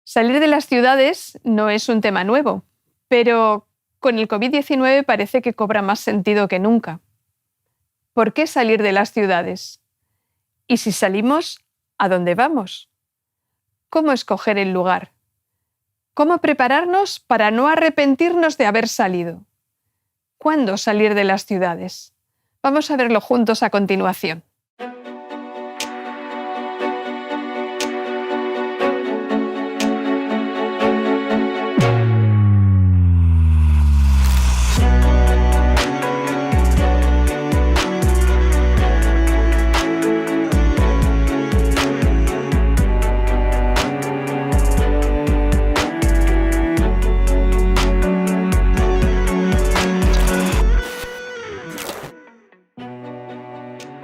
Salir de las ciudades no es un tema nuevo, pero con el COVID-19 parece que cobra más sentido que nunca. ¿Por qué salir de las ciudades? Y si salimos, ¿a dónde vamos? ¿Cómo escoger el lugar? ¿Cómo prepararnos para no arrepentirnos de haber salido? ¿Cuándo salir de las ciudades? Vamos a verlo juntos a continuación.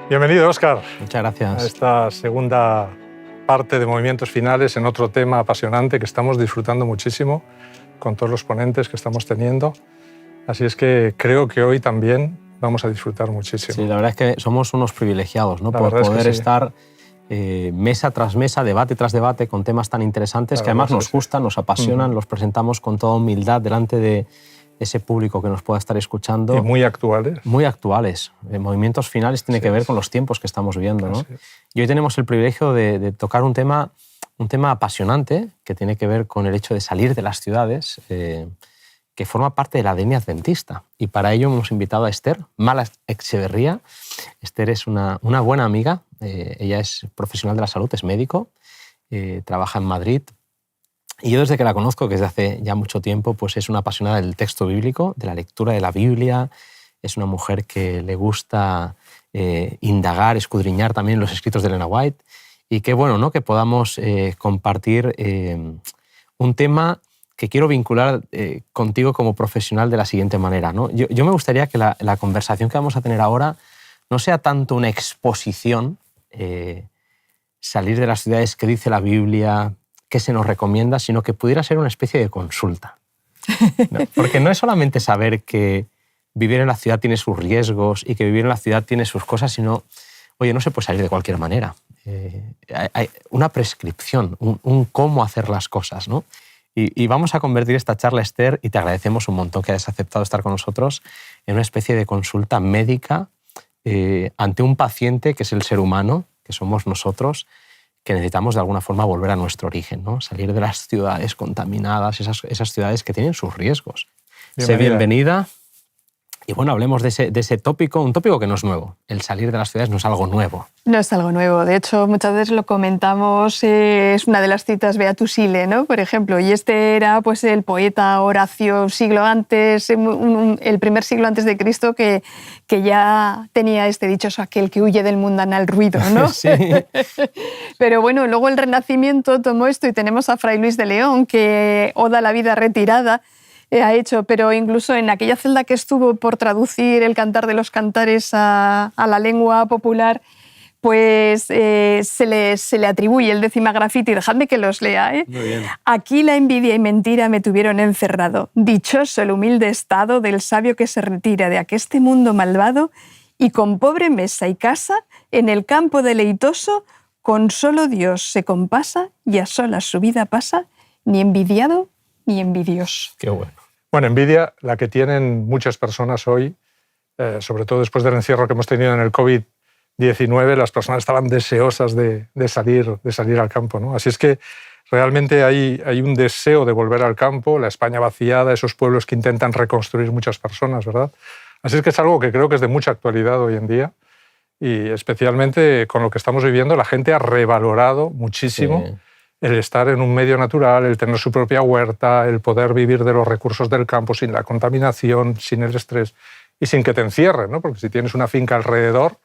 Bienvenido, Óscar. Muchas gracias. A esta segunda parte de Movimientos Finales en otro tema apasionante que estamos disfrutando muchísimo con todos los ponentes que estamos teniendo. Así es que creo que hoy también vamos a disfrutar muchísimo. Sí, la verdad es que somos unos privilegiados, ¿no? Por poder estar mesa tras mesa, debate tras debate, con temas tan interesantes que además nos gustan, nos apasionan, los presentamos con toda humildad delante de ese público que nos pueda estar escuchando. Y muy actuales. Muy actuales. Movimientos Finales tiene que ver con los tiempos que estamos viviendo, ¿no? Y hoy tenemos el privilegio de tocar un tema apasionante que tiene que ver con el hecho de salir de las ciudades, que forma parte de la ADN adventista. Y para ello hemos invitado a Esther Malas Echeverría. Esther es una buena amiga. Ella es profesional de la salud, es médico, trabaja en Madrid. Y yo desde que la conozco, que desde hace ya mucho tiempo, pues es una apasionada del texto bíblico, de la lectura de la Biblia. Es una mujer que le gusta indagar, escudriñar también los escritos de Elena White. Y qué bueno, ¿no?, que podamos compartir un tema que quiero vincular contigo como profesional de la siguiente manera, ¿no? Yo me gustaría que la conversación que vamos a tener ahora no sea tanto una exposición, salir de las ciudades, qué dice la Biblia, qué se nos recomienda, sino que pudiera ser una especie de consulta. ¿No? Porque no es solamente saber que vivir en la ciudad tiene sus riesgos y que vivir en la ciudad tiene sus cosas, sino, oye, no se puede salir de cualquier manera. Hay una prescripción, un cómo hacer las cosas, ¿no? Y vamos a convertir esta charla, Esther, y te agradecemos un montón que hayas aceptado estar con nosotros, en una especie de consulta médica ante un paciente que es el ser humano, que somos nosotros, que necesitamos de alguna forma volver a nuestro origen, ¿no? Salir de las ciudades contaminadas, esas ciudades que tienen sus riesgos. Sé bienvenida. Y bueno, hablemos de ese tópico, un tópico que no es nuevo. El salir de las ciudades no es algo nuevo. No es algo nuevo. De hecho, muchas veces lo comentamos, es una de las citas Beatus Ile, ¿no?, por ejemplo. Y este era pues, el poeta Horacio, siglo antes, el primer siglo antes de Cristo, que ya tenía este dichoso: aquel que huye del mundanal ruido, ¿no? Sí. Pero bueno, luego el Renacimiento tomó esto y tenemos a Fray Luis de León, que Oda a la vida retirada ha hecho, pero incluso en aquella celda que estuvo por traducir el Cantar de los Cantares a la lengua popular, pues se le atribuye el Décima Graffiti. Dejadme que los lea, ¿eh? Muy bien. Aquí la envidia y mentira me tuvieron encerrado. Dichoso el humilde estado del sabio que se retira de aqueste mundo malvado y con pobre mesa y casa en el campo deleitoso con solo Dios se compasa y a solas su vida pasa, ni envidiado ni envidioso. Qué bueno. Bueno, envidia la que tienen muchas personas hoy, sobre todo después del encierro que hemos tenido en el COVID-19, las personas estaban deseosas de salir al campo, ¿no? Así es que realmente hay un deseo de volver al campo, la España vaciada, esos pueblos que intentan reconstruir muchas personas, ¿verdad? Así es que es algo que creo que es de mucha actualidad hoy en día y especialmente con lo que estamos viviendo, la gente ha revalorado muchísimo el estar en un medio natural, el tener su propia huerta, el poder vivir de los recursos del campo sin la contaminación, sin el estrés y sin que te encierren, ¿no? Porque si tienes una finca alrededor,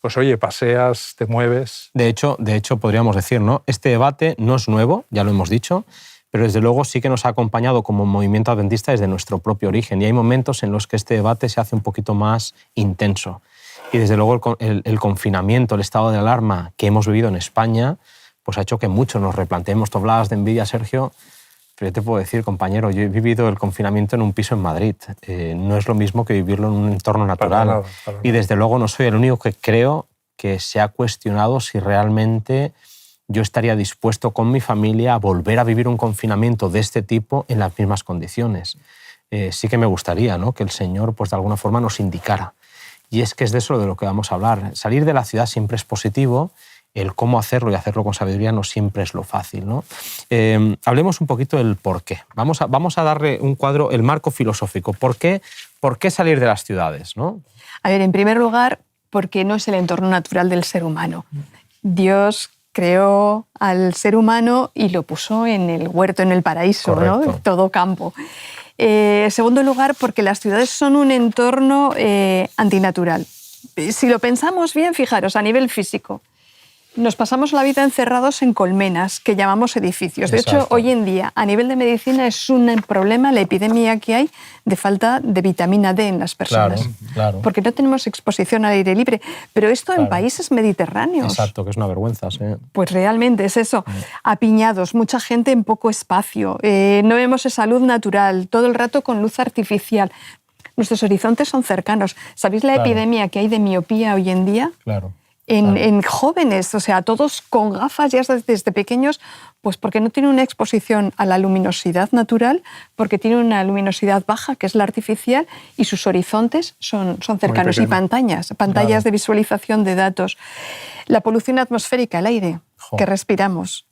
pues oye, paseas, te mueves. De hecho podríamos decir, ¿no?, este debate no es nuevo, ya lo hemos dicho, pero desde luego sí que nos ha acompañado como movimiento adventista desde nuestro propio origen. Y hay momentos en los que este debate se hace un poquito más intenso. Y desde luego el confinamiento, el estado de alarma que hemos vivido en España, pues ha hecho que muchos nos replanteemos. Tú hablabas de envidia, Sergio, pero yo te puedo decir, compañero, yo he vivido el confinamiento en un piso en Madrid. No es lo mismo que vivirlo en un entorno natural. Para nada. Y desde luego no soy el único que creo que se ha cuestionado si realmente yo estaría dispuesto con mi familia a volver a vivir un confinamiento de este tipo en las mismas condiciones. Sí que me gustaría, ¿no?, que el Señor, pues, de alguna forma nos indicara. Y es que es de eso de lo que vamos a hablar. Salir de la ciudad siempre es positivo, el cómo hacerlo y hacerlo con sabiduría no siempre es lo fácil, ¿no? Hablemos un poquito del por qué. Vamos a darle un cuadro, el marco filosófico. ¿Por qué salir de las ciudades, ¿no? A ver, en primer lugar, porque no es el entorno natural del ser humano. Dios creó al ser humano y lo puso en el huerto, en el paraíso, ¿no? Todo campo. Segundo lugar, porque las ciudades son un entorno antinatural. Si lo pensamos bien, fijaros, a nivel físico, nos pasamos la vida encerrados en colmenas, que llamamos edificios. De hecho, hoy en día, a nivel de medicina, es un problema la epidemia que hay de falta de vitamina D en las personas. Claro. Porque no tenemos exposición al aire libre. Pero esto en países mediterráneos. Exacto, que es una vergüenza, sí. Pues realmente es eso. Apiñados, mucha gente en poco espacio. No vemos esa luz natural, todo el rato con luz artificial. Nuestros horizontes son cercanos. ¿Sabéis la epidemia que hay de miopía hoy en día? Claro. En jóvenes, o sea, todos con gafas ya desde pequeños, pues porque no tienen una exposición a la luminosidad natural, porque tienen una luminosidad baja, que es la artificial, y sus horizontes son cercanos. Y pantallas de visualización de datos. La polución atmosférica, el aire que respiramos,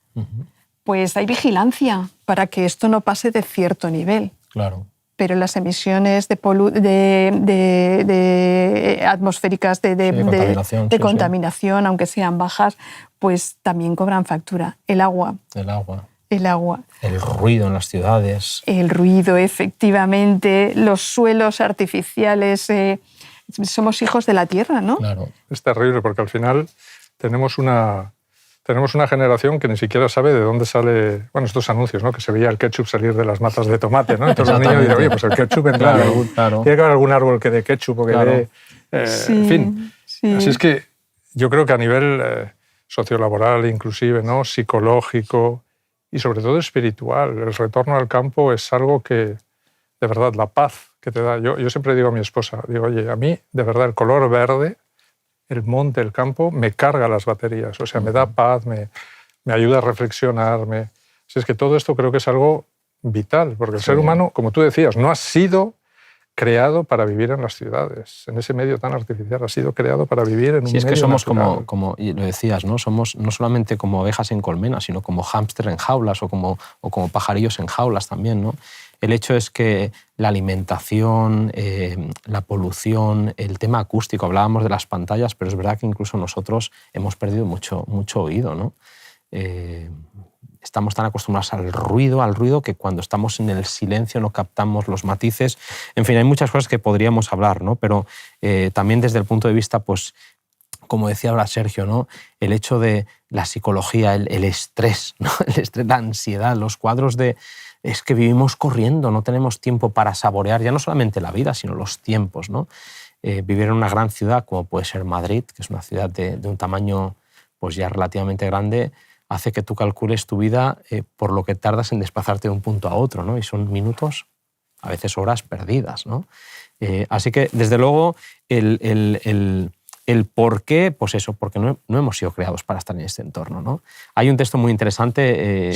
pues hay vigilancia para que esto no pase de cierto nivel. Claro. Pero las emisiones atmosféricas de contaminación, aunque sean bajas, pues también cobran factura. El agua. El ruido en las ciudades. El ruido, efectivamente. Los suelos artificiales. Somos hijos de la tierra, ¿no? Claro. Es terrible porque al final tenemos una generación que ni siquiera sabe de dónde sale, bueno, estos anuncios, ¿no?, que se veía el ketchup salir de las matas de tomate, ¿no? Entonces los niños dicen, oye, pues el ketchup entra, tiene que haber algún árbol que dé ketchup o que dé... en fin. Sí. Así es que yo creo que a nivel sociolaboral, inclusive, ¿no?, psicológico y sobre todo espiritual, el retorno al campo es algo que, de verdad, la paz que te da. Yo siempre digo a mi esposa, digo, oye, a mí, de verdad, el color verde, el monte, el campo, me carga las baterías, o sea, me da paz, me ayuda a reflexionar. Así es que todo esto creo que es algo vital, porque el ser humano, como tú decías, no ha sido creado para vivir en las ciudades, en ese medio tan artificial, ha sido creado para vivir en un medio es que somos natural. como lo decías, ¿no? Somos no solamente como ovejas en colmenas, sino como hámster en jaulas o como pajarillos en jaulas también, ¿no? El hecho es que la alimentación, la polución, el tema acústico, hablábamos de las pantallas, pero es verdad que incluso nosotros hemos perdido mucho oído, ¿no? Estamos tan acostumbrados al ruido, que cuando estamos en el silencio no captamos los matices. En fin, hay muchas cosas que podríamos hablar, ¿no? Pero también desde el punto de vista, pues, como decía ahora Sergio, ¿no?, el hecho de la psicología, el estrés, ¿no?, el estrés, la ansiedad, los cuadros de... Es que vivimos corriendo, no tenemos tiempo para saborear ya no solamente la vida, sino los tiempos, ¿no? Vivir en una gran ciudad como puede ser Madrid, que es una ciudad de un tamaño pues ya relativamente grande, hace que tú calcules tu vida por lo que tardas en desplazarte de un punto a otro, ¿no? Y son minutos, a veces horas perdidas, ¿no? Así que, desde luego, el por qué, pues eso, porque no hemos sido creados para estar en este entorno, ¿no? Hay un texto muy interesante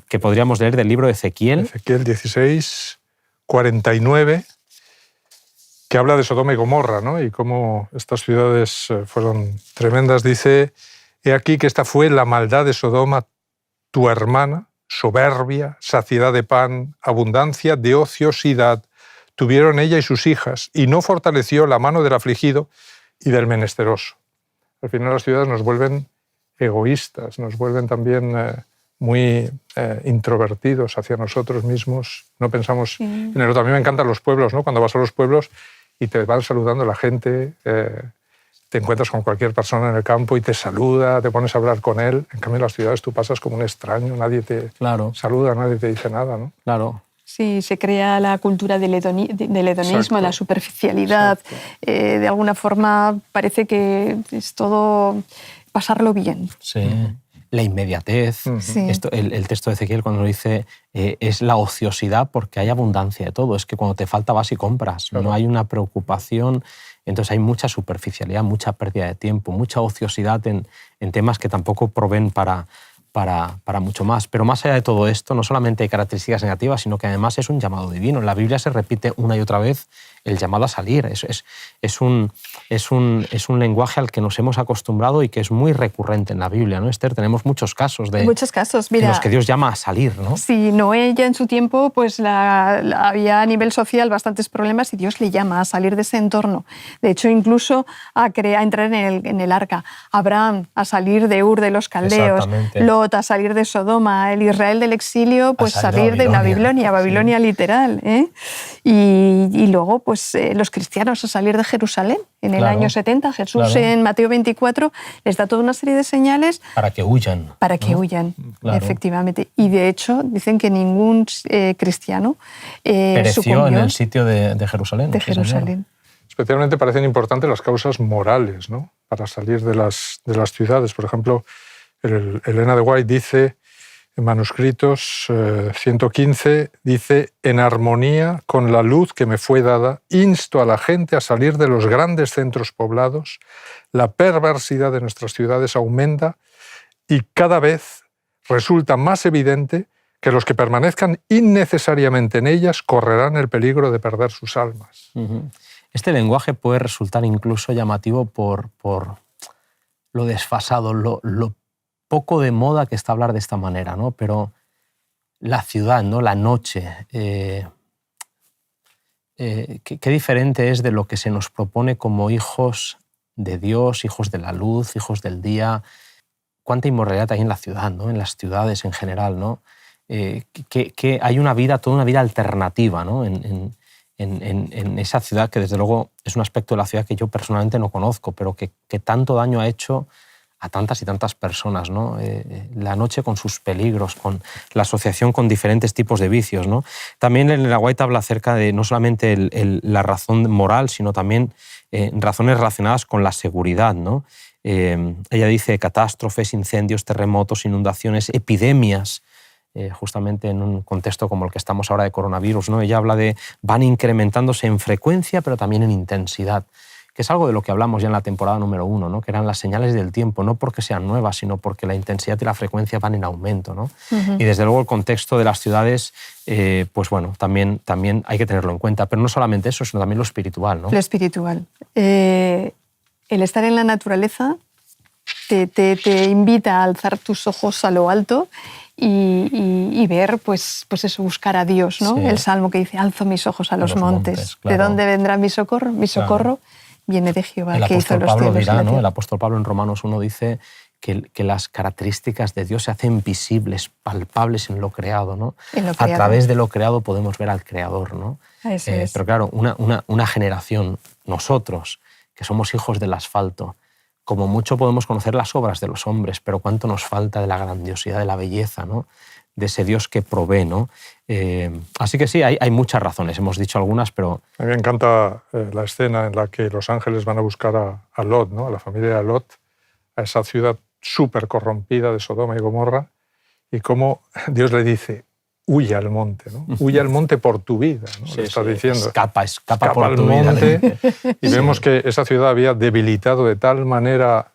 que podríamos leer del libro de Ezequiel. Ezequiel 16, 49, que habla de Sodoma y Gomorra, ¿no?, y cómo estas ciudades fueron tremendas. Dice, he aquí que esta fue la maldad de Sodoma, tu hermana, soberbia, saciedad de pan, abundancia de ociosidad, tuvieron ella y sus hijas, y no fortaleció la mano del afligido y del menesteroso. Al final las ciudades nos vuelven egoístas, nos vuelven también muy introvertidos hacia nosotros mismos, no pensamos en el otro. A mí me encantan los pueblos, ¿no? Cuando vas a los pueblos y te van saludando la gente, te encuentras con cualquier persona en el campo y te saluda, te pones a hablar con él. En cambio en las ciudades tú pasas como un extraño, nadie te saluda, nadie te dice nada, ¿no? Claro. Sí, se crea la cultura del hedonismo, la superficialidad. De alguna forma parece que es todo pasarlo bien. Sí. La inmediatez. Sí. El texto de Ezequiel cuando lo dice es la ociosidad porque hay abundancia de todo. Es que cuando te falta vas y compras. Claro. No hay una preocupación. Entonces hay mucha superficialidad, mucha pérdida de tiempo, mucha ociosidad en temas que tampoco proveen para para mucho más. Pero más allá de todo esto, no solamente hay características negativas, sino que además es un llamado divino. En la Biblia se repite una y otra vez el llamado a salir. Es un lenguaje al que nos hemos acostumbrado y que es muy recurrente en la Biblia, ¿no, Esther? Tenemos muchos casos mira, en los que Dios llama a salir, ¿no? Sí, Noé ya en su tiempo pues había a nivel social bastantes problemas y Dios le llama a salir de ese entorno. De hecho, incluso a entrar en el arca. Abraham a salir de Ur de los Caldeos. Lot a salir de Sodoma. El Israel del exilio pues salir de Babilonia sí. Literal. Y luego pues los cristianos a salir de Jerusalén. En el año 70, Jesús en Mateo 24 les da toda una serie de señales. Para que huyan. Para que huyan, efectivamente. Y de hecho dicen que ningún cristiano pereció en el sitio de Jerusalén. De Jerusalén. Especialmente parecen importantes las causas morales, ¿no? Para salir de las ciudades. Por ejemplo, Elena de White dice en manuscritos 115, dice: en armonía con la luz que me fue dada, insto a la gente a salir de los grandes centros poblados. La perversidad de nuestras ciudades aumenta y cada vez resulta más evidente que los que permanezcan innecesariamente en ellas correrán el peligro de perder sus almas. Este lenguaje puede resultar incluso llamativo por lo desfasado, lo poco de moda que está hablar de esta manera, ¿no? Pero la ciudad, ¿no? La noche, qué diferente es de lo que se nos propone como hijos de Dios, hijos de la luz, hijos del día. Cuánta inmoralidad hay en la ciudad, ¿no? En las ciudades en general, ¿no? Que hay una vida, toda una vida alternativa, ¿no? En esa ciudad que desde luego es un aspecto de la ciudad que yo personalmente no conozco, pero que tanto daño ha hecho a tantas y tantas personas, ¿no? La noche con sus peligros, con la asociación con diferentes tipos de vicios, ¿no? También Elena White habla acerca de no solamente la razón moral, sino también razones relacionadas con la seguridad, ¿no? Ella dice catástrofes, incendios, terremotos, inundaciones, epidemias, justamente en un contexto como el que estamos ahora de coronavirus, ¿no? Ella habla de van incrementándose en frecuencia, pero también en intensidad, que es algo de lo que hablamos ya en la temporada número 1, ¿no? Que eran las señales del tiempo, no porque sean nuevas, sino porque la intensidad y la frecuencia van en aumento, ¿no? Y desde luego el contexto de las ciudades, pues bueno, también hay que tenerlo en cuenta, pero no solamente eso, sino también lo espiritual, ¿no? Lo espiritual. El estar en la naturaleza te invita a alzar tus ojos a lo alto y ver, pues eso, buscar a Dios, ¿no? Sí. El Salmo que dice, alzo mis ojos a los montes. Claro. ¿De dónde vendrá mi socorro? Mi socorro viene de Jehová, que hizo los cielos y la tierra. ¿No? El apóstol Pablo en Romanos 1 dice que las características de Dios se hacen visibles, palpables en lo creado, ¿no? A través de lo creado podemos ver al Creador, ¿no? Pero claro, una generación, nosotros, que somos hijos del asfalto, como mucho podemos conocer las obras de los hombres, pero cuánto nos falta de la grandiosidad, de la belleza, ¿no? De ese Dios que provee, ¿no? Así que sí, hay muchas razones, hemos dicho algunas, pero... A mí me encanta la escena en la que los ángeles van a buscar a Lot, ¿no? A la familia de Lot, a esa ciudad súper corrompida de Sodoma y Gomorra, y cómo Dios le dice, huye al monte, ¿no? Huye al monte por tu vida, ¿no? Sí, le está diciendo. Escapa por al tu monte, vida. Y vemos que esa ciudad había debilitado de tal manera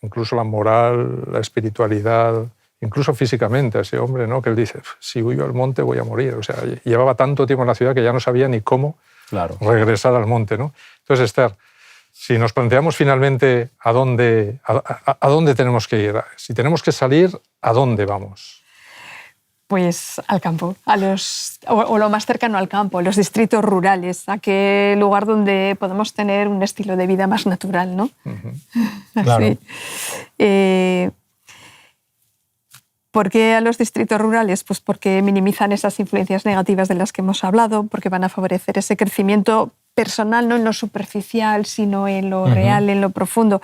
incluso la moral, la espiritualidad, incluso físicamente a ese hombre, ¿no? Que él dice, si huyo al monte voy a morir. O sea, llevaba tanto tiempo en la ciudad que ya no sabía ni cómo regresar al monte, ¿no? Entonces, Esther, si nos planteamos finalmente a dónde tenemos que ir, si tenemos que salir, ¿a dónde vamos? Pues al campo, o lo más cercano al campo, los distritos rurales, aquel lugar donde podemos tener un estilo de vida más natural, ¿no? Claro. ¿Por qué a los distritos rurales? Pues porque minimizan esas influencias negativas de las que hemos hablado, porque van a favorecer ese crecimiento personal, no en lo superficial, sino en lo real, en lo profundo,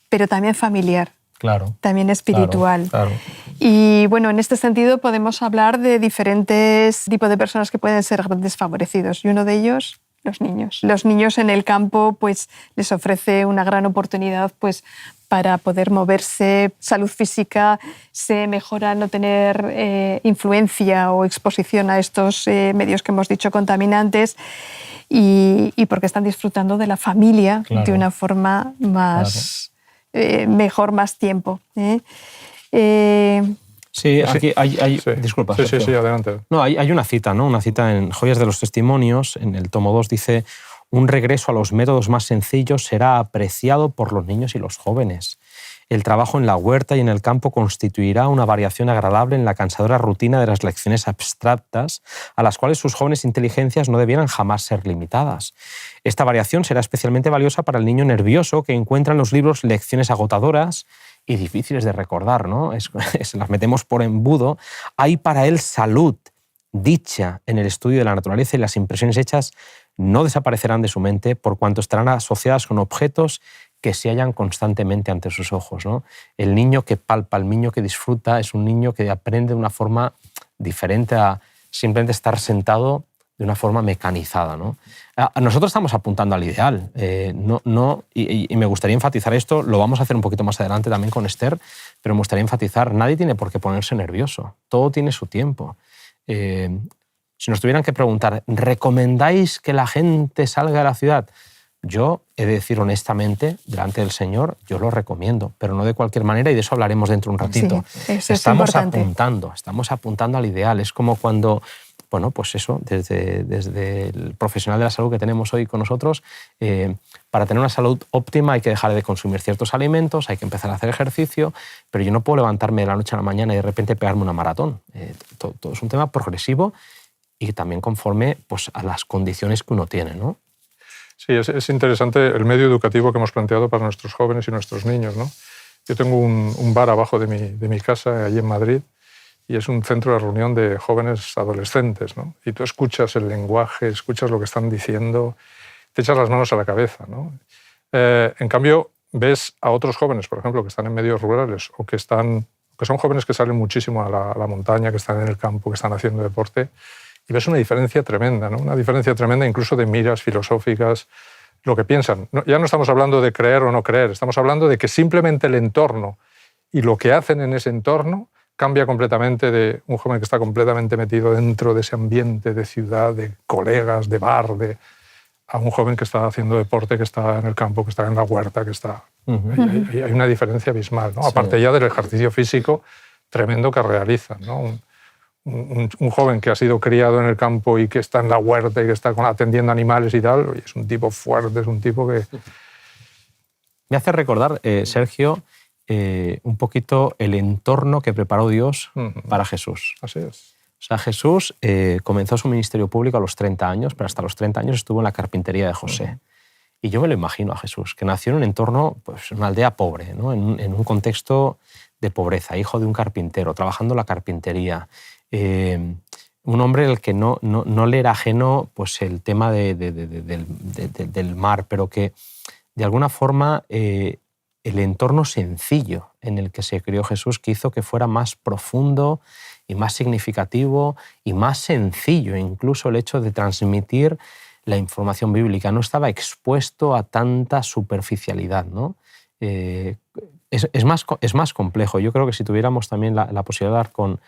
pero también familiar. Claro. También espiritual. Claro. Y bueno, en este sentido podemos hablar de diferentes tipos de personas que pueden ser desfavorecidos. Y uno de ellos, los niños. Los niños en el campo pues, les ofrece una gran oportunidad pues, para poder moverse, salud física, se mejora no tener influencia o exposición a estos medios que hemos dicho contaminantes y porque están disfrutando de la familia de una forma más... mejor más tiempo. Sí, aquí hay sí. Disculpa. Sí, adelante. No, hay una cita, ¿no? Una cita en Joyas de los Testimonios, en el tomo 2, dice: un regreso a los métodos más sencillos será apreciado por los niños y los jóvenes. El trabajo en la huerta y en el campo constituirá una variación agradable en la cansadora rutina de las lecciones abstractas a las cuales sus jóvenes inteligencias no debieran jamás ser limitadas. Esta variación será especialmente valiosa para el niño nervioso que encuentra en los libros lecciones agotadoras y difíciles de recordar, ¿no? Se las metemos por embudo. Hay para él salud, dicha en el estudio de la naturaleza, y las impresiones hechas no desaparecerán de su mente por cuanto estarán asociadas con objetos que se hallan constantemente ante sus ojos, ¿no? El niño que palpa, el niño que disfruta, es un niño que aprende de una forma diferente a simplemente estar sentado de una forma mecanizada, ¿no? Nosotros estamos apuntando al ideal, y me gustaría enfatizar esto, lo vamos a hacer un poquito más adelante también con Esther, pero me gustaría enfatizar, nadie tiene por qué ponerse nervioso, todo tiene su tiempo. Si nos tuvieran que preguntar, ¿recomendáis que la gente salga de la ciudad? Yo he de decir honestamente, delante del Señor, yo lo recomiendo, pero no de cualquier manera, y de eso hablaremos dentro de un ratito. Sí, eso estamos es apuntando al ideal. Es como cuando, bueno, pues eso, desde el profesional de la salud que tenemos hoy con nosotros, para tener una salud óptima hay que dejar de consumir ciertos alimentos, hay que empezar a hacer ejercicio, pero yo no puedo levantarme de la noche a la mañana y de repente pegarme una maratón. Todo es un tema progresivo y también conforme, pues, a las condiciones que uno tiene, ¿no? Sí, es interesante el medio educativo que hemos planteado para nuestros jóvenes y nuestros niños, ¿no? Yo tengo un bar abajo de mi casa, allí en Madrid, y es un centro de reunión de jóvenes adolescentes, ¿no? Y tú escuchas el lenguaje, escuchas lo que están diciendo, te echas las manos a la cabeza, ¿no? En cambio, ves a otros jóvenes, por ejemplo, que están en medios rurales o que son jóvenes que salen muchísimo a la montaña, que están en el campo, que están haciendo deporte, y ves una diferencia tremenda, ¿no? Una diferencia tremenda incluso de miras filosóficas, lo que piensan. Ya no estamos hablando de creer o no creer, estamos hablando de que simplemente el entorno y lo que hacen en ese entorno cambia completamente de un joven que está completamente metido dentro de ese ambiente de ciudad, de colegas, de bar, a un joven que está haciendo deporte, que está en el campo, que está en la huerta, que está... Hay una diferencia abismal, ¿no? Sí. Aparte ya del ejercicio físico tremendo que realizan, ¿no? Un joven que ha sido criado en el campo y que está en la huerta y que está atendiendo animales y tal, es un tipo fuerte, es un tipo que... Me hace recordar, Sergio, un poquito el entorno que preparó Dios para Jesús. Así es. O sea, Jesús comenzó su ministerio público a los 30 años, pero hasta los 30 años estuvo en la carpintería de José. Y yo me lo imagino a Jesús, que nació en un entorno, pues, una aldea pobre, ¿no? En un contexto de pobreza, hijo de un carpintero, trabajando en la carpintería. Un hombre al que no le era ajeno, pues, el tema del mar, pero que de alguna forma el entorno sencillo en el que se crió Jesús, que hizo que fuera más profundo y más significativo y más sencillo incluso el hecho de transmitir la información bíblica. No estaba expuesto a tanta superficialidad, ¿no? Es más complejo. Yo creo que si tuviéramos también la posibilidad de dar con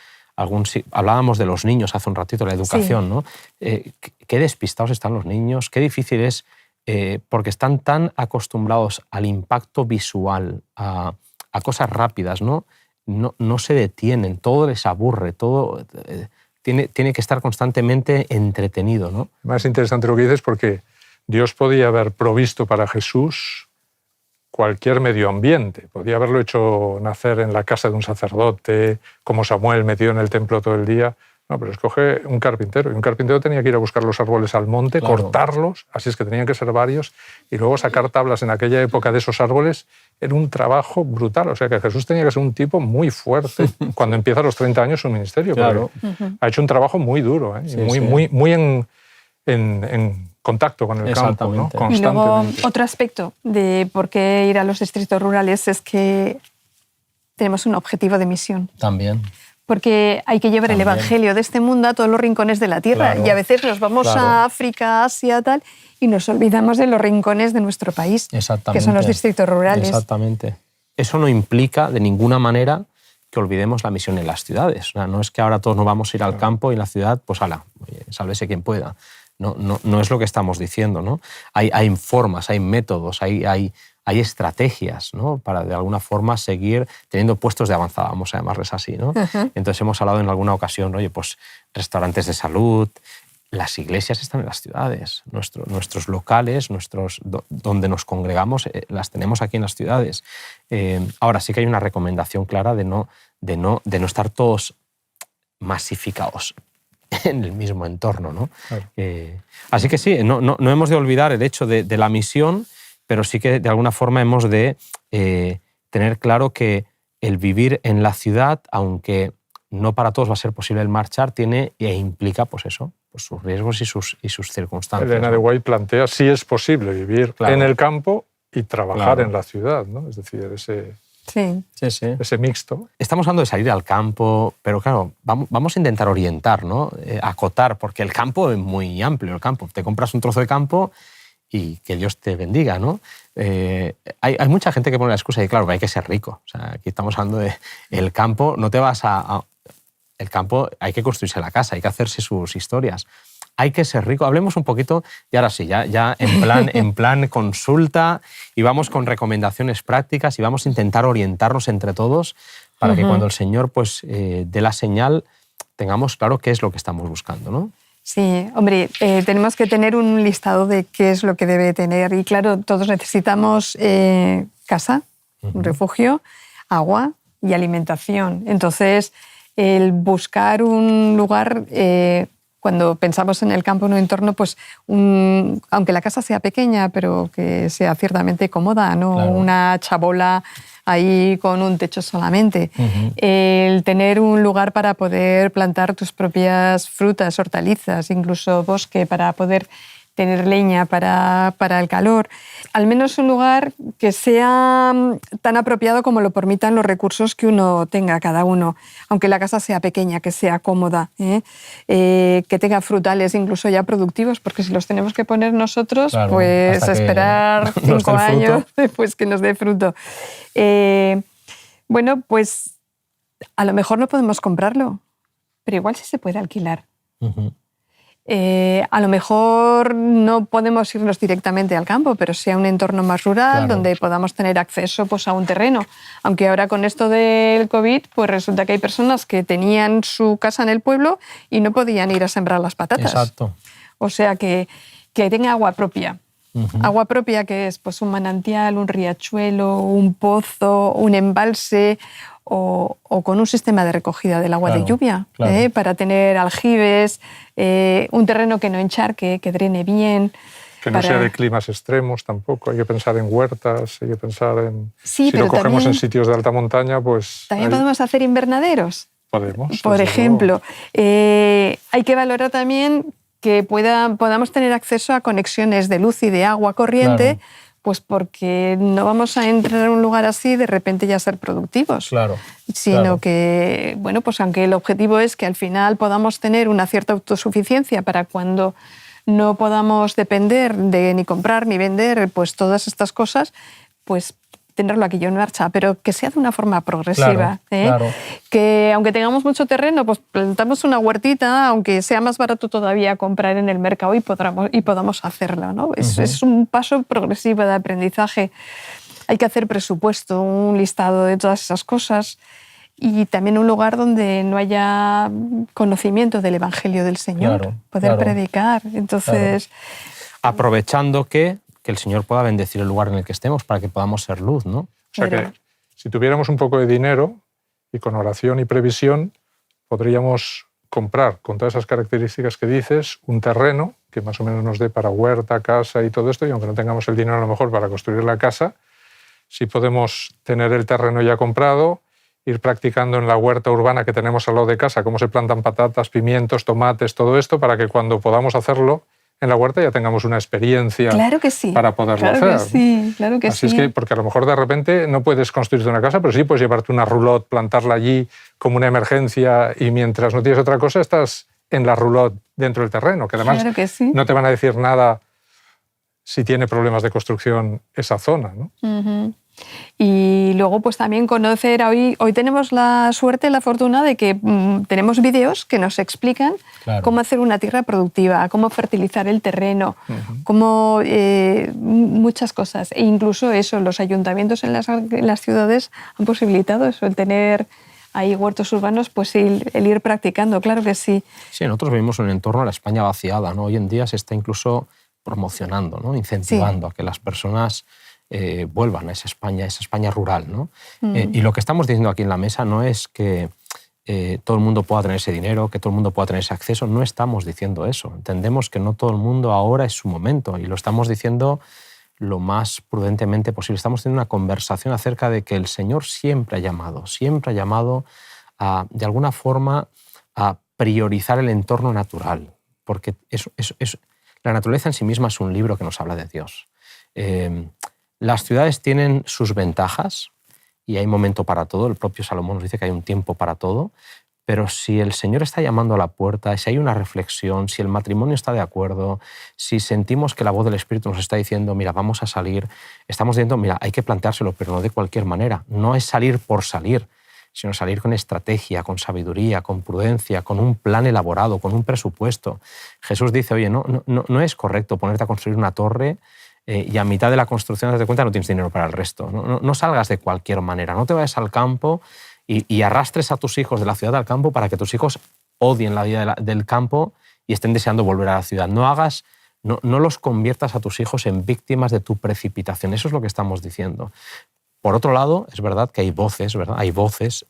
hablábamos de los niños hace un ratito, la educación, sí, ¿no? Qué despistados están los niños, qué difícil es, porque están tan acostumbrados al impacto visual, a cosas rápidas, ¿no? No se detienen, todo les aburre, todo tiene que estar constantemente entretenido, ¿no? Más interesante lo que dices, porque Dios podía haber provisto para Jesús cualquier medio ambiente. Podía haberlo hecho nacer en la casa de un sacerdote, como Samuel metido en el templo todo el día. No, pero escoge un carpintero. Y un carpintero tenía que ir a buscar los árboles al monte, claro, cortarlos, así es que tenían que ser varios, y luego sacar tablas en aquella época de esos árboles era un trabajo brutal. O sea que Jesús tenía que ser un tipo muy fuerte cuando empieza a los 30 años su ministerio. Claro. Ha hecho un trabajo muy duro, ¿eh? Sí, y muy en contacto con el campo, ¿no? Constantemente. Y luego otro aspecto de por qué ir a los distritos rurales es que tenemos un objetivo de misión. También. Porque hay que llevar el evangelio de este mundo a todos los rincones de la tierra. Claro, y a veces nos vamos a África, Asia, tal, y nos olvidamos de los rincones de nuestro país, que son los distritos rurales. Exactamente. Eso no implica de ninguna manera que olvidemos la misión en las ciudades. O sea, no es que ahora todos nos vamos a ir al campo y en la ciudad, pues ala, sálvese quien pueda. No es lo que estamos diciendo, ¿no? Hay formas, hay métodos, hay hay estrategias, ¿no? Para de alguna forma seguir teniendo puestos de avanzada, vamos a llamarles así, ¿no? Entonces hemos hablado en alguna ocasión, oye, pues restaurantes de salud, las iglesias están en las ciudades, nuestros locales, donde nos congregamos, las tenemos aquí en las ciudades. Ahora sí que hay una recomendación clara de no estar todos masificados en el mismo entorno, ¿no? Claro. Así que sí, no hemos de olvidar el hecho de la misión, pero sí que de alguna forma hemos de tener claro que el vivir en la ciudad, aunque no para todos va a ser posible el marchar, tiene e implica pues eso, pues sus riesgos y sus circunstancias. Elena de White plantea si es posible vivir en el campo y trabajar en la ciudad, ¿no? Es decir, ese mixto. Estamos hablando de salir al campo, pero claro, vamos a intentar orientar, ¿no? Acotar, porque el campo es muy amplio. El campo, te compras un trozo de campo y que Dios te bendiga, ¿no? Hay mucha gente que pone la excusa de, claro, hay que ser rico. O sea, aquí estamos hablando de el campo, no te vas el campo hay que construirse la casa, hay que hacerse sus historias. Hay que ser rico. Hablemos un poquito, y ahora sí, ya en plan consulta, y vamos con recomendaciones prácticas y vamos a intentar orientarnos entre todos para que cuando el Señor pues, dé la señal tengamos claro qué es lo que estamos buscando, ¿no? Sí, hombre, tenemos que tener un listado de qué es lo que debe tener. Y claro, todos necesitamos casa, un refugio, agua y alimentación. Entonces, el buscar un lugar, cuando pensamos en el campo, en un entorno, pues aunque la casa sea pequeña, pero que sea ciertamente cómoda, ¿no? Claro. Una chabola ahí con un techo solamente. El tener un lugar para poder plantar tus propias frutas, hortalizas, incluso bosque, para poder tener leña para el calor. Al menos un lugar que sea tan apropiado como lo permitan los recursos que uno tenga, cada uno. Aunque la casa sea pequeña, que sea cómoda, que tenga frutales incluso ya productivos, porque si los tenemos que poner nosotros, claro, pues esperar 5 años pues que nos dé fruto. Bueno, pues a lo mejor no podemos comprarlo, pero igual sí se puede alquilar. A lo mejor no podemos irnos directamente al campo, pero sí a un entorno más rural, claro, donde podamos tener acceso pues, a un terreno. Aunque ahora con esto del COVID, pues resulta que hay personas que tenían su casa en el pueblo y no podían ir a sembrar las patatas. Exacto. O sea, que tenga agua propia. Agua propia, que es pues, un manantial, un riachuelo, un pozo, un embalse, o con un sistema de recogida del agua, claro, de lluvia, claro, para tener aljibes, un terreno que no encharque, que drene bien. Que no sea de climas extremos tampoco, hay que pensar en huertas, hay que pensar en... Sí, si lo cogemos en sitios de alta montaña, pues... También podemos hacer invernaderos. Podemos. Por ejemplo, hay que valorar también que podamos tener acceso a conexiones de luz y de agua corriente, claro, pues porque no vamos a entrar en un lugar así y de repente ya ser productivos. Claro. Sino claro, que, bueno, pues aunque el objetivo es que al final podamos tener una cierta autosuficiencia para cuando no podamos depender de ni comprar ni vender pues todas estas cosas, pues tenerlo aquí en marcha, pero que sea de una forma progresiva. Claro, claro. Que aunque tengamos mucho terreno, pues plantamos una huertita, aunque sea más barato todavía comprar en el mercado y podamos hacerlo, ¿no? Es un paso progresivo de aprendizaje. Hay que hacer presupuesto, un listado de todas esas cosas y también un lugar donde no haya conocimiento del Evangelio del Señor, claro, poder claro, predicar. Entonces... Claro. Aprovechando que el Señor pueda bendecir el lugar en el que estemos para que podamos ser luz, ¿no? O sea que si tuviéramos un poco de dinero y con oración y previsión, podríamos comprar, con todas esas características que dices, un terreno que más o menos nos dé para huerta, casa y todo esto, y aunque no tengamos el dinero a lo mejor para construir la casa, sí podemos tener el terreno ya comprado, ir practicando en la huerta urbana que tenemos al lado de casa, cómo se plantan patatas, pimientos, tomates, todo esto, para que cuando podamos hacerlo en la huerta ya tengamos una experiencia, claro que sí, para poderlo hacer. Que sí, claro que Así sí. es que, porque a lo mejor de repente no puedes construirte una casa, pero sí puedes llevarte una roulotte, plantarla allí como una emergencia y mientras no tienes otra cosa estás en la roulotte dentro del terreno, que además claro que sí, no te van a decir nada si tiene problemas de construcción esa zona, ¿no? Y luego pues también conocer, hoy tenemos la suerte, la fortuna de que tenemos vídeos que nos explican cómo hacer una tierra productiva, cómo fertilizar el terreno, cómo muchas cosas. E incluso eso, los ayuntamientos en las ciudades han posibilitado eso, el tener ahí huertos urbanos, pues el ir practicando, claro que sí. Sí, nosotros vivimos en un entorno de la España vaciada, ¿no? Hoy en día se está incluso promocionando, ¿no? Incentivando a que las personas vuelvan a esa España rural, ¿no? Y lo que estamos diciendo aquí en la mesa no es que todo el mundo pueda tener ese dinero, que todo el mundo pueda tener ese acceso, no estamos diciendo eso. Entendemos que no todo el mundo ahora es su momento y lo estamos diciendo lo más prudentemente posible. Estamos teniendo una conversación acerca de que el Señor siempre ha llamado a, de alguna forma, a priorizar el entorno natural, porque la naturaleza en sí misma es un libro que nos habla de Dios. Las ciudades tienen sus ventajas y hay momento para todo. El propio Salomón nos dice que hay un tiempo para todo, pero si el Señor está llamando a la puerta, si hay una reflexión, si el matrimonio está de acuerdo, si sentimos que la voz del Espíritu nos está diciendo, mira, vamos a salir, estamos diciendo, mira, hay que planteárselo, pero no de cualquier manera. No es salir por salir, sino salir con estrategia, con sabiduría, con prudencia, con un plan elaborado, con un presupuesto. Jesús dice, oye, no es correcto ponerte a construir una torre y a mitad de la construcción, date cuenta, no tienes dinero para el resto. No salgas de cualquier manera, no te vayas al campo y arrastres a tus hijos de la ciudad al campo para que tus hijos odien la vida del campo y estén deseando volver a la ciudad. No los conviertas a tus hijos en víctimas de tu precipitación. Eso es lo que estamos diciendo. Por otro lado, es verdad que hay voces, ¿verdad? Hay voces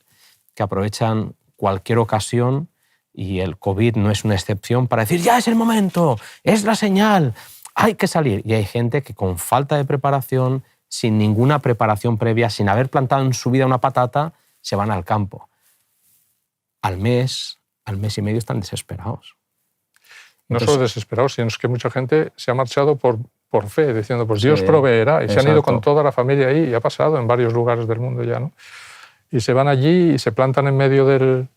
que aprovechan cualquier ocasión, y el COVID no es una excepción, para decir, ya es el momento, es la señal, hay que salir. Y hay gente que con falta de preparación, sin ninguna preparación previa, sin haber plantado en su vida una patata, se van al campo. Al mes y medio están desesperados. No solo desesperados, sino que mucha gente se ha marchado por fe, diciendo, pues Dios proveerá, y se han ido con toda la familia ahí, y ha pasado en varios lugares del mundo ya, ¿no? Y se van allí y se plantan en medio de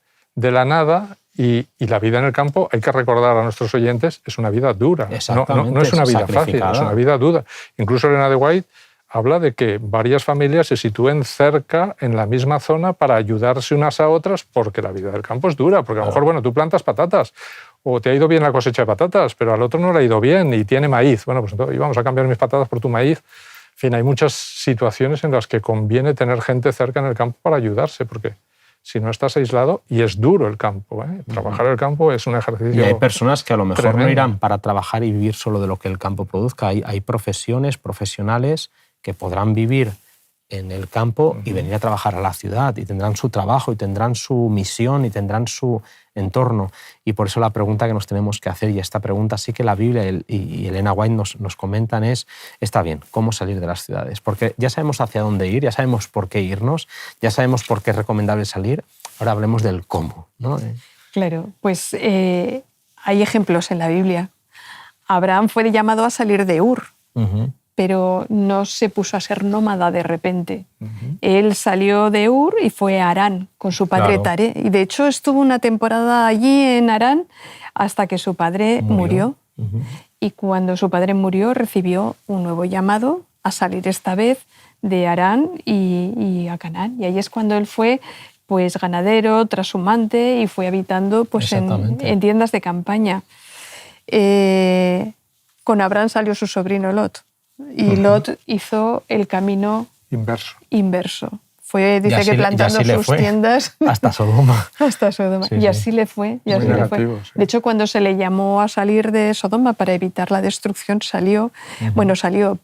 la nada, y la vida en el campo, hay que recordar a nuestros oyentes, es una vida dura. No es una vida fácil, es una vida dura. Incluso Elena de White habla de que varias familias se sitúen cerca, en la misma zona, para ayudarse unas a otras, porque la vida del campo es dura, porque a lo mejor, bueno, tú plantas patatas, o te ha ido bien la cosecha de patatas, pero al otro no le ha ido bien y tiene maíz. Bueno, pues entonces vamos a cambiar mis patatas por tu maíz. En fin, hay muchas situaciones en las que conviene tener gente cerca en el campo para ayudarse, porque si no estás aislado, y es duro el campo, ¿eh? Trabajar el campo es un ejercicio. Y hay personas que a lo mejor tremendo. No irán para trabajar y vivir solo de lo que el campo produzca. Hay profesionales que podrán vivir en el campo y venir a trabajar a la ciudad, y tendrán su trabajo, y tendrán su misión, y tendrán su entorno. Y por eso la pregunta que nos tenemos que hacer, y esta pregunta sí que la Biblia y Elena White nos comentan, es, está bien, ¿cómo salir de las ciudades? Porque ya sabemos hacia dónde ir, ya sabemos por qué irnos, ya sabemos por qué es recomendable salir, ahora hablemos del cómo, ¿no? Claro, pues hay ejemplos en la Biblia. Abraham fue llamado a salir de Ur, pero no se puso a ser nómada de repente. Él salió de Ur y fue a Harán con su padre Taré. Y de hecho estuvo una temporada allí en Harán hasta que su padre murió. Y cuando su padre murió, recibió un nuevo llamado a salir esta vez de Harán y a Canaán. Y ahí es cuando él fue pues ganadero, trashumante, y fue habitando pues en tiendas de campaña. Con Abraham salió su sobrino Lot. Y Lot hizo el camino inverso. Dice que plantando sus tiendas hasta Sodoma. Hasta Sodoma. Sí, y así le fue. Y así le fue. Sí. De hecho, cuando se le llamó a salir de Sodoma para evitar la destrucción, salió,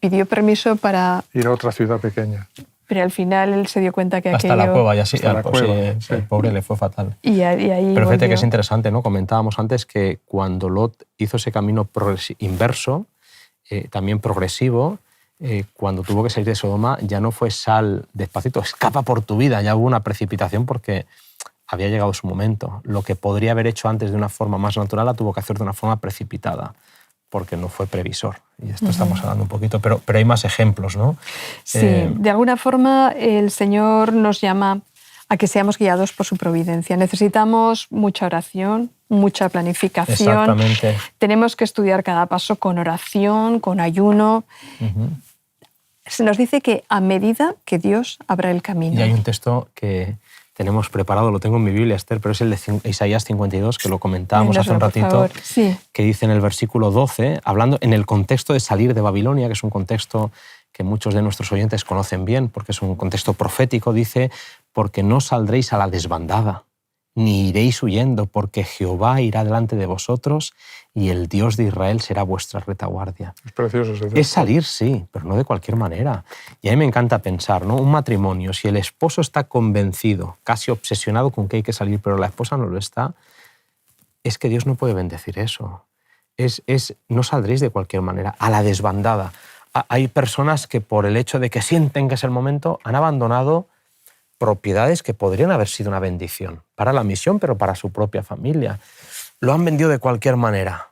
pidió permiso para ir a otra ciudad pequeña. Pero al final él se dio cuenta que hasta aquello... la cueva, el pobre le fue fatal. Y ahí pero fíjate que es interesante, ¿no? Comentábamos antes que cuando Lot hizo ese camino inverso, también progresivo, cuando tuvo que salir de Sodoma, ya no fue sal despacito, escapa por tu vida, ya hubo una precipitación porque había llegado su momento. Lo que podría haber hecho antes de una forma más natural, la tuvo que hacer de una forma precipitada, porque no fue previsor. Y de esto estamos hablando un poquito, pero hay más ejemplos, ¿no? Sí, de alguna forma el Señor nos llama a que seamos guiados por su providencia. Necesitamos mucha oración, mucha planificación. Exactamente. Tenemos que estudiar cada paso con oración, con ayuno. se nos dice que a medida que Dios abra el camino. Y hay un texto que tenemos preparado, lo tengo en mi Biblia, Esther, pero es el de Isaías 52, que lo comentábamos hace un ratito, sí. Que dice en el versículo 12, hablando en el contexto de salir de Babilonia, que es un contexto que muchos de nuestros oyentes conocen bien, porque es un contexto profético, dice, porque no saldréis a la desbandada, ni iréis huyendo, porque Jehová irá delante de vosotros y el Dios de Israel será vuestra retaguardia. Es precioso. Es salir, sí, pero no de cualquier manera. Y a mí me encanta pensar, ¿no? Un matrimonio, si el esposo está convencido, casi obsesionado con que hay que salir, pero la esposa no lo está, es que Dios no puede bendecir eso. No saldréis de cualquier manera, a la desbandada. Hay personas que por el hecho de que sienten que es el momento, han abandonado propiedades que podrían haber sido una bendición para la misión, pero para su propia familia. Lo han vendido de cualquier manera.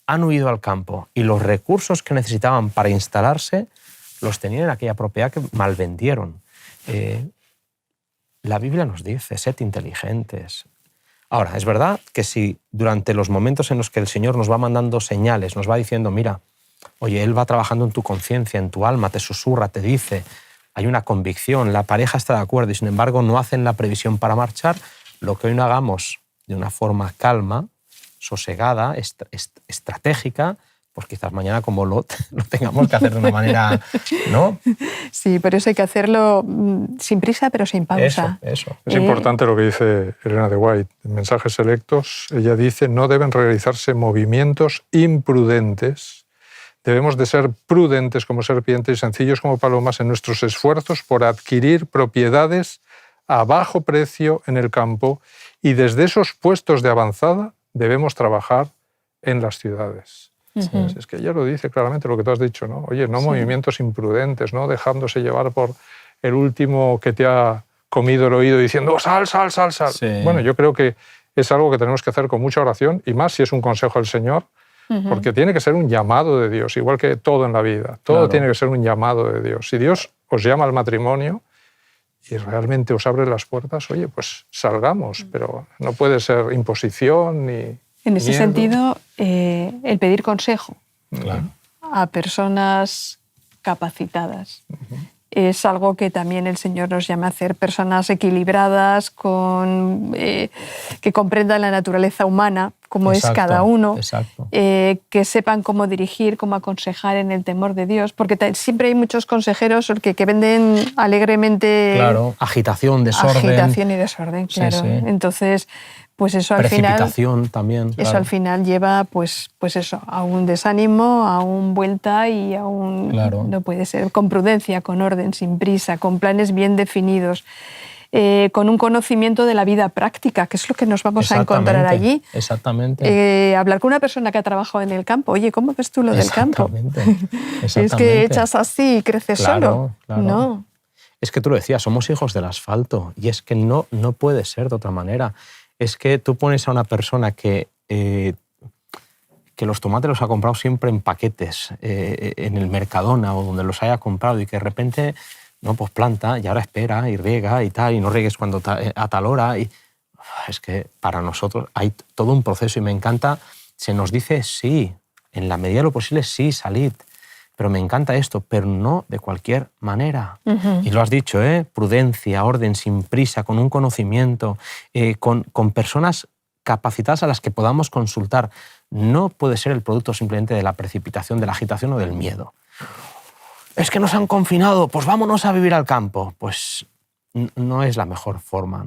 Han huido al campo y los recursos que necesitaban para instalarse los tenían en aquella propiedad que malvendieron. La Biblia nos dice, sed inteligentes. Ahora, es verdad que si durante los momentos en los que el Señor nos va mandando señales, nos va diciendo, mira, oye, Él va trabajando en tu conciencia, en tu alma, te susurra, te dice, hay una convicción, la pareja está de acuerdo y sin embargo no hacen la previsión para marchar, lo que hoy no hagamos de una forma calma, sosegada, estratégica, pues quizás mañana como Lot lo tengamos que hacer de una manera, ¿no? Sí, pero eso hay que hacerlo sin prisa pero sin pausa. Eso. Es importante lo que dice Elena de White. En Mensajes Selectos, ella dice, no deben realizarse movimientos imprudentes. Debemos de ser prudentes como serpientes y sencillos como palomas en nuestros esfuerzos por adquirir propiedades a bajo precio en el campo y desde esos puestos de avanzada debemos trabajar en las ciudades. Uh-huh. Es que ella lo dice claramente lo que tú has dicho, ¿no? Oye, no movimientos imprudentes, no dejándose llevar por el último que te ha comido el oído diciendo sal, sal, sal, sal. Sí. Bueno, yo creo que es algo que tenemos que hacer con mucha oración y más si es un consejo del Señor. Porque tiene que ser un llamado de Dios, igual que todo en la vida. Todo tiene que ser un llamado de Dios. Si Dios os llama al matrimonio y realmente os abre las puertas, oye, pues salgamos, pero no puede ser imposición ni en ese miedo. sentido, el pedir consejo Claro. a personas capacitadas es algo que también el Señor nos llama a hacer, personas equilibradas, que comprendan la naturaleza humana, cómo es cada uno, que sepan cómo dirigir, cómo aconsejar en el temor de Dios, porque siempre hay muchos consejeros que venden alegremente... Claro, agitación, desorden. Agitación y desorden, claro. Sí. Entonces, pues eso al final... Precipitación también. Eso al final lleva pues eso, a un desánimo, a un vuelta y a un... Claro. No puede ser, con prudencia, con orden, sin prisa, con planes bien definidos, con un conocimiento de la vida práctica, que es lo que nos vamos a encontrar allí. Exactamente. Hablar con una persona que ha trabajado en el campo. Oye, ¿cómo ves tú lo del campo? Exactamente. Es que echas así y creces solo. Claro. No. Es que tú lo decías, somos hijos del asfalto y es que no puede ser de otra manera. Es que tú pones a una persona que los tomates los ha comprado siempre en paquetes, en el Mercadona o donde los haya comprado y que de repente no, pues planta y ahora espera y riega y tal, y no riegues cuando a tal hora. Y es que para nosotros hay todo un proceso y me encanta, se nos dice sí, en la medida de lo posible sí, salid. Pero me encanta esto, pero no de cualquier manera. Uh-huh. Y lo has dicho, prudencia, orden, sin prisa, con un conocimiento, con personas capacitadas a las que podamos consultar. No puede ser el producto simplemente de la precipitación, de la agitación o del miedo. Es que nos han confinado, pues vámonos a vivir al campo. Pues no es la mejor forma,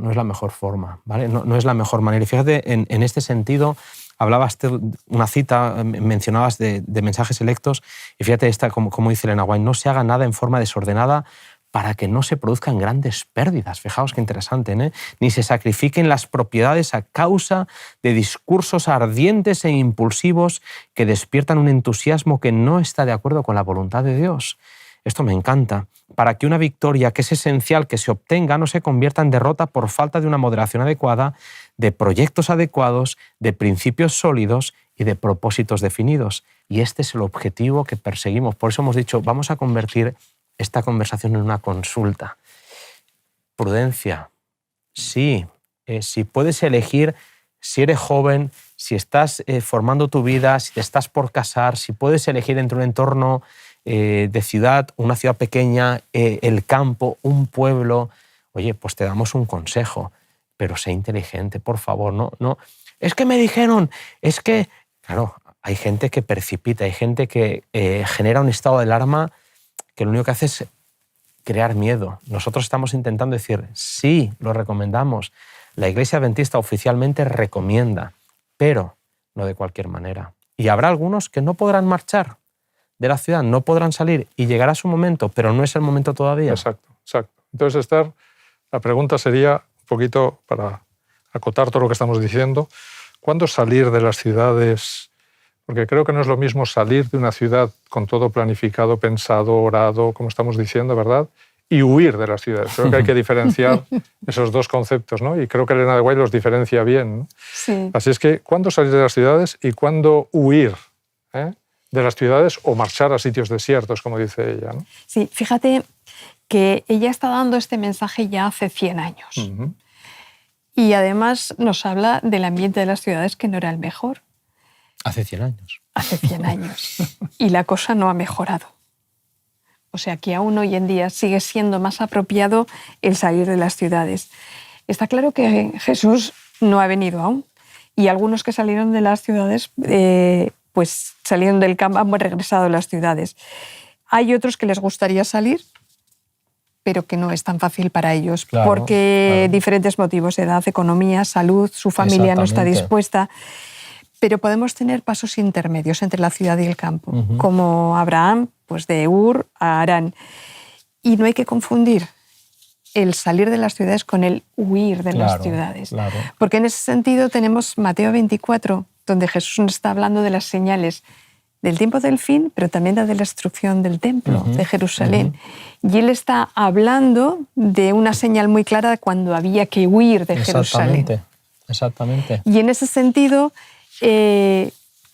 ¿vale? No es la mejor manera. Y fíjate, en este sentido... Hablabas de una cita, mencionabas de Mensajes Selectos, y fíjate esta, como dice Elena White, no se haga nada en forma desordenada para que no se produzcan grandes pérdidas. Fijaos qué interesante, ¿eh? Ni se sacrifiquen las propiedades a causa de discursos ardientes e impulsivos que despiertan un entusiasmo que no está de acuerdo con la voluntad de Dios. Esto me encanta. Para que una victoria que es esencial que se obtenga no se convierta en derrota por falta de una moderación adecuada, de proyectos adecuados, de principios sólidos y de propósitos definidos. Y este es el objetivo que perseguimos. Por eso hemos dicho, vamos a convertir esta conversación en una consulta. Prudencia. Sí, si puedes elegir, si eres joven, si estás formando tu vida, si te estás por casar, si puedes elegir entre un entorno de ciudad, una ciudad pequeña, el campo, un pueblo, oye, pues te damos un consejo, pero sé inteligente, por favor, no. Es que me dijeron, es que, claro, hay gente que precipita, hay gente que genera un estado de alarma que lo único que hace es crear miedo. Nosotros estamos intentando decir, sí, lo recomendamos. La Iglesia Adventista oficialmente recomienda, pero no de cualquier manera. Y habrá algunos que no podrán marchar de la ciudad, no podrán salir y llegará su momento, pero no es el momento todavía. Exacto. Entonces, Esther, la pregunta sería, un poquito para acotar todo lo que estamos diciendo, ¿cuándo salir de las ciudades? Porque creo que no es lo mismo salir de una ciudad con todo planificado, pensado, orado, como estamos diciendo, ¿verdad?, y huir de las ciudades. Creo que hay que diferenciar esos dos conceptos, ¿no? Y creo que Elena de White los diferencia bien, ¿no? Sí. Así es que, ¿cuándo salir de las ciudades y cuándo huir de las ciudades o marchar a sitios desiertos, como dice ella, ¿no? Sí, fíjate que ella está dando este mensaje ya hace 100 años. Uh-huh. Y además nos habla del ambiente de las ciudades que no era el mejor. Hace 100 años. Hace 100 años. Y la cosa no ha mejorado. O sea que aún hoy en día sigue siendo más apropiado el salir de las ciudades. Está claro que Jesús no ha venido aún. Y algunos que salieron de las ciudades, pues salieron del campo, han regresado a las ciudades. Hay otros que les gustaría salir, pero que no es tan fácil para ellos, porque diferentes motivos, edad, economía, salud, su familia no está dispuesta. Pero podemos tener pasos intermedios entre la ciudad y el campo, como Abraham, pues de Ur a Harán. Y no hay que confundir el salir de las ciudades con el huir de las ciudades. Porque en ese sentido tenemos Mateo 24, donde Jesús nos está hablando de las señales del tiempo del fin, pero también de la destrucción del templo de Jerusalén. Y él está hablando de una señal muy clara de cuando había que huir de Jerusalén. Exactamente. Y en ese sentido,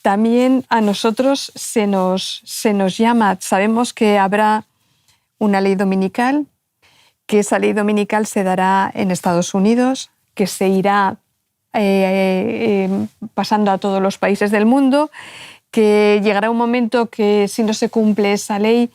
también a nosotros se nos llama, sabemos que habrá una ley dominical, que esa ley dominical se dará en Estados Unidos, que se irá pasando a todos los países del mundo, que llegará un momento que si no se cumple esa ley,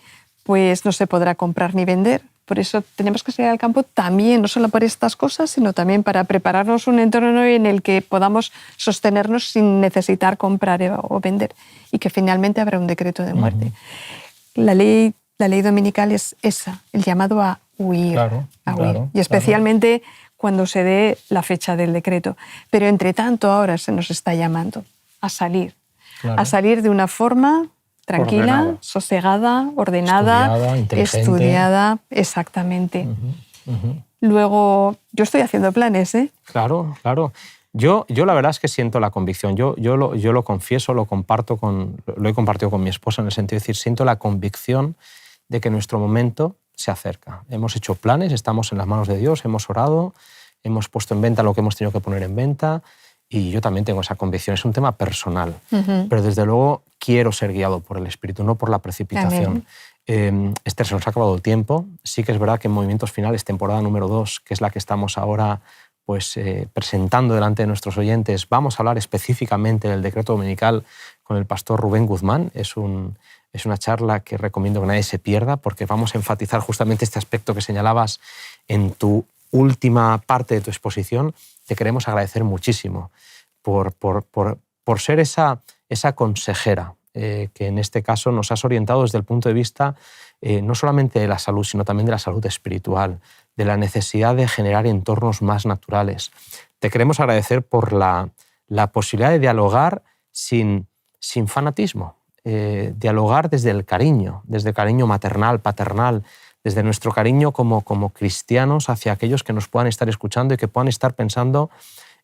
pues no se podrá comprar ni vender. Por eso tenemos que salir al campo también, no solo por estas cosas, sino también para prepararnos un entorno en el que podamos sostenernos sin necesitar comprar o vender y que finalmente habrá un decreto de muerte. La ley dominical es esa, el llamado a huir. Y especialmente cuando se dé la fecha del decreto. Pero entre tanto ahora se nos está llamando a salir. A salir de una forma tranquila, sosegada, ordenada, estudiada, exactamente. Luego, yo estoy haciendo planes, ¿eh? Claro. Yo la verdad es que siento la convicción. Yo lo confieso, lo he compartido con mi esposa en el sentido de decir, siento la convicción de que nuestro momento se acerca. Hemos hecho planes, estamos en las manos de Dios, hemos orado, hemos puesto en venta lo que hemos tenido que poner en venta. Y yo también tengo esa convicción, es un tema personal, pero desde luego quiero ser guiado por el Espíritu, no por la precipitación. Esther, se nos ha acabado el tiempo. Sí que es verdad que en Movimientos Finales, temporada número 2, que es la que estamos ahora pues, presentando delante de nuestros oyentes, vamos a hablar específicamente del decreto dominical con el pastor Rubén Guzmán. Es una charla que recomiendo que nadie se pierda porque vamos a enfatizar justamente este aspecto que señalabas en tu última parte de tu exposición. Te queremos agradecer muchísimo por ser esa consejera que en este caso nos has orientado desde el punto de vista no solamente de la salud, sino también de la salud espiritual, de la necesidad de generar entornos más naturales. Te queremos agradecer por la posibilidad de dialogar sin fanatismo, dialogar desde el cariño maternal, paternal, desde nuestro cariño como cristianos hacia aquellos que nos puedan estar escuchando y que puedan estar pensando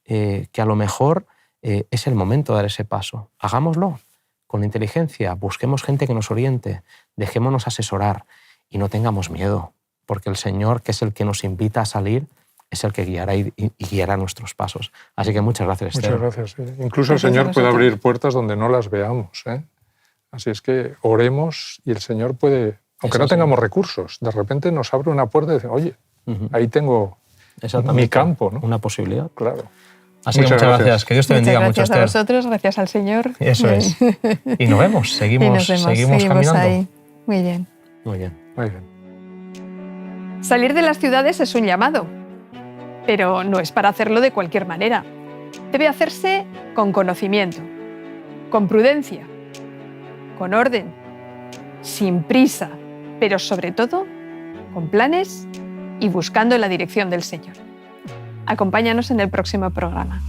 que a lo mejor es el momento de dar ese paso. Hagámoslo con inteligencia, busquemos gente que nos oriente, dejémonos asesorar y no tengamos miedo, porque el Señor, que es el que nos invita a salir, es el que guiará y guiará nuestros pasos. Así que muchas gracias, Esther. Muchas gracias. Incluso el Señor puede abrir puertas donde no las veamos. Así es que oremos y el Señor puede... Aunque no tengamos recursos, de repente nos abre una puerta y dice, oye, ahí tengo mi campo, ¿no? Una posibilidad. Claro. Así que muchas gracias. Que Dios te bendiga mucho, Esther. Gracias a vosotros, gracias al Señor. Eso es. Y nos vemos, seguimos caminando. Ahí. Muy bien. Muy bien. Muy bien. Salir de las ciudades es un llamado, pero no es para hacerlo de cualquier manera. Debe hacerse con conocimiento, con prudencia, con orden, sin prisa, pero sobre todo con planes y buscando la dirección del Señor. Acompáñanos en el próximo programa.